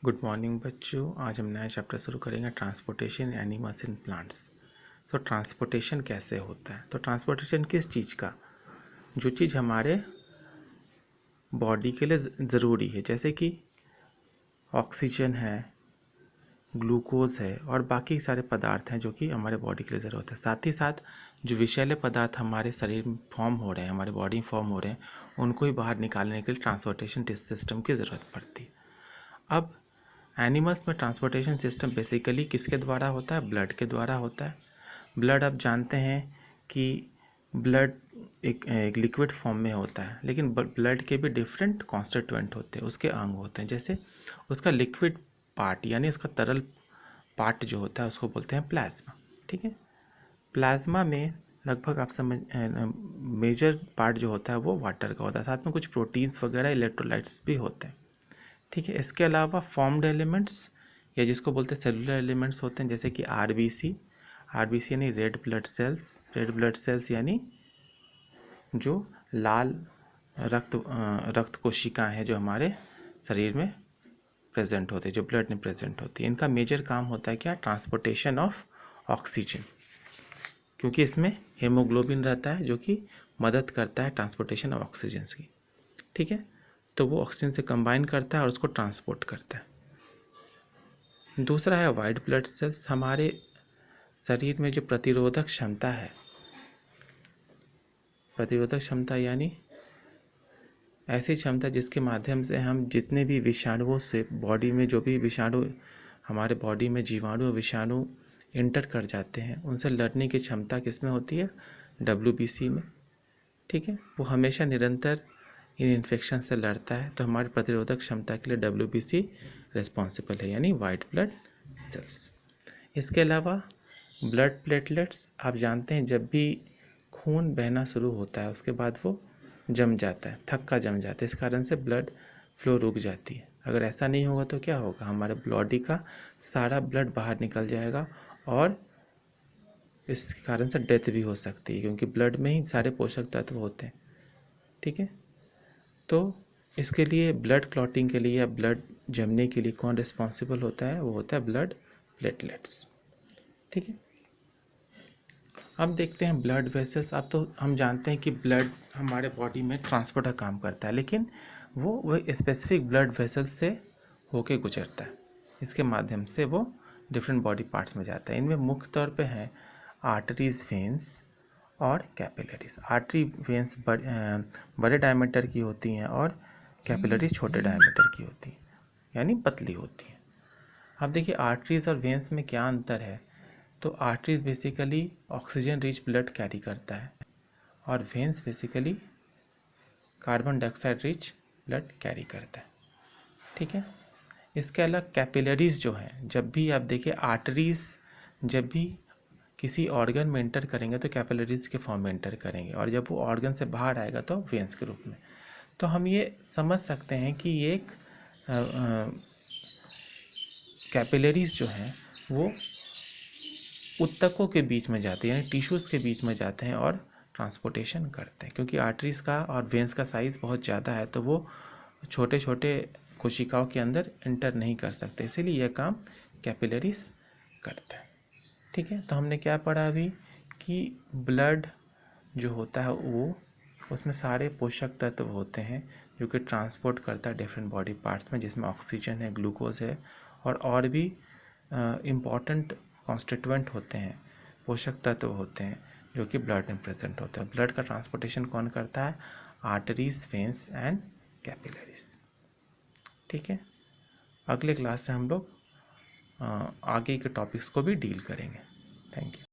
Good morning बच्चों। आज हम नया चैप्टर शुरू करेंगे, ट्रांसपोर्टेशन एनिमल्स इन प्लांट्स। तो ट्रांसपोर्टेशन कैसे होता है? तो ट्रांसपोर्टेशन किस चीज़ का? जो चीज़ हमारे बॉडी के लिए ज़रूरी है, जैसे कि ऑक्सीजन है, ग्लूकोज है और बाकी सारे पदार्थ हैं जो कि हमारे बॉडी के लिए ज़रूरत है। साथ ही साथ जो विषैले पदार्थ हमारे शरीर में फॉर्म हो रहे हैं, हमारे बॉडी में फॉर्म हो रहे हैं, उनको ही बाहर निकालने के लिए ट्रांसपोर्टेशन सिस्टम की ज़रूरत पड़ती है। अब एनिमल्स में ट्रांसपोर्टेशन सिस्टम बेसिकली किसके द्वारा होता है? ब्लड के द्वारा होता है। ब्लड आप जानते हैं कि ब्लड एक लिक्विड फॉर्म में होता है, लेकिन ब्लड के भी डिफरेंट कॉन्स्टिट्यूएंट होते हैं, उसके अंग होते हैं। जैसे उसका लिक्विड पार्ट यानी उसका तरल पार्ट जो होता है उसको बोलते हैं प्लाज्मा। ठीक है, प्लाज्मा में लगभग आप समझ मेजर पार्ट जो होता है वो वाटर का होता है, साथ में कुछ प्रोटीन्स वगैरह इलेक्ट्रोलाइट्स भी होते हैं। ठीक है, इसके अलावा फॉर्म्ड एलिमेंट्स या जिसको बोलते हैं सेलुलर एलिमेंट्स होते हैं, जैसे कि आरबीसी यानी रेड ब्लड सेल्स यानी जो लाल रक्त कोशिकाएं हैं जो हमारे शरीर में प्रेजेंट होते हैं, जो ब्लड में प्रेजेंट होती है। इनका मेजर काम होता है क्या? ट्रांसपोर्टेशन ऑफ ऑक्सीजन, क्योंकि इसमें हेमोग्लोबिन रहता है जो कि मदद करता है ट्रांसपोर्टेशन ऑफ ऑक्सीजन की। ठीक है, तो वो ऑक्सीजन से कंबाइन करता है और उसको ट्रांसपोर्ट करता है। दूसरा है वाइट ब्लड सेल्स। हमारे शरीर में जो प्रतिरोधक क्षमता यानी ऐसी क्षमता जिसके माध्यम से हम जितने भी विषाणुओं से बॉडी में जो भी विषाणु हमारे बॉडी में जीवाणु विषाणु इंटर कर जाते हैं, उनसे लड़ने की क्षमता किसमें होती है? WBC में। ठीक है, वो हमेशा निरंतर इन इन्फेक्शन से लड़ता है, तो हमारी प्रतिरोधक क्षमता के लिए WBC रिस्पॉन्सिबल है, यानी वाइट ब्लड सेल्स। इसके अलावा ब्लड प्लेटलेट्स, आप जानते हैं जब भी खून बहना शुरू होता है उसके बाद वो जम जाता है, थक्का जम जाता है, इस कारण से ब्लड फ्लो रुक जाती है। अगर ऐसा नहीं होगा तो क्या होगा? हमारे बॉडी का सारा ब्लड बाहर निकल जाएगा और इस कारण से डेथ भी हो सकती है, क्योंकि ब्लड में ही सारे पोषक तत्व होते हैं। ठीक है, तो इसके लिए ब्लड क्लॉटिंग के लिए या ब्लड जमने के लिए कौन रिस्पॉन्सिबल होता है? वो होता है ब्लड प्लेटलेट्स। ठीक है, अब देखते हैं ब्लड वेसल्स। अब तो हम जानते हैं कि ब्लड हमारे बॉडी में ट्रांसपोर्ट का काम करता है, लेकिन वो स्पेसिफिक ब्लड वेसल्स से होके गुजरता है, इसके माध्यम से वो डिफरेंट बॉडी पार्ट्स में जाता है। इनमें मुख्य तौर पे हैं आर्टरीज, वेंस और कैपिलरीज। आर्टरी वेंस बड़े डायमीटर की होती हैं और कैपिलरीज छोटे डायमीटर की होती हैं, यानी पतली होती हैं। अब देखिए आर्टरीज और वेंस में क्या अंतर है। तो arteries basically oxygen rich blood carry करता है और veins basically carbon dioxide rich blood carry करता है। ठीक है, इसके अलावा कैपिलरीज जो हैं, जब भी आप देखिए आर्टरीज जब भी किसी ऑर्गन में एंटर करेंगे तो कैपिलरीज के फॉर्म में एंटर करेंगे, और जब वो ऑर्गन से बाहर आएगा तो वेंस के रूप में। तो हम ये समझ सकते हैं कि ये एक कैपिलरीज जो हैं वो ऊतकों के बीच में जाते हैं, यानी टिश्यूज़ के बीच में जाते हैं और ट्रांसपोर्टेशन करते हैं। क्योंकि आर्टरीज़ का और वेंस का साइज़ बहुत ज़्यादा है, तो वो छोटे छोटे कोशिकाओं के अंदर एंटर नहीं कर सकते, इसीलिए यह काम कैपिलरीज करता है। ठीक है, तो हमने क्या पढ़ा अभी कि ब्लड जो होता है वो उसमें सारे पोषक तत्व होते हैं जो कि ट्रांसपोर्ट करता है डिफरेंट बॉडी पार्ट्स में, जिसमें ऑक्सीजन है, ग्लूकोज है और भी इम्पॉर्टेंट कॉन्स्टिट्यूएंट होते हैं, पोषक तत्व होते हैं जो कि ब्लड में प्रेजेंट होते हैं। ब्लड का ट्रांसपोर्टेशन कौन करता है? Arteries, veins and capillaries. ठीक है, अगले क्लास से हम लोग आगे के टॉपिक्स को भी डील करेंगे। Thank you.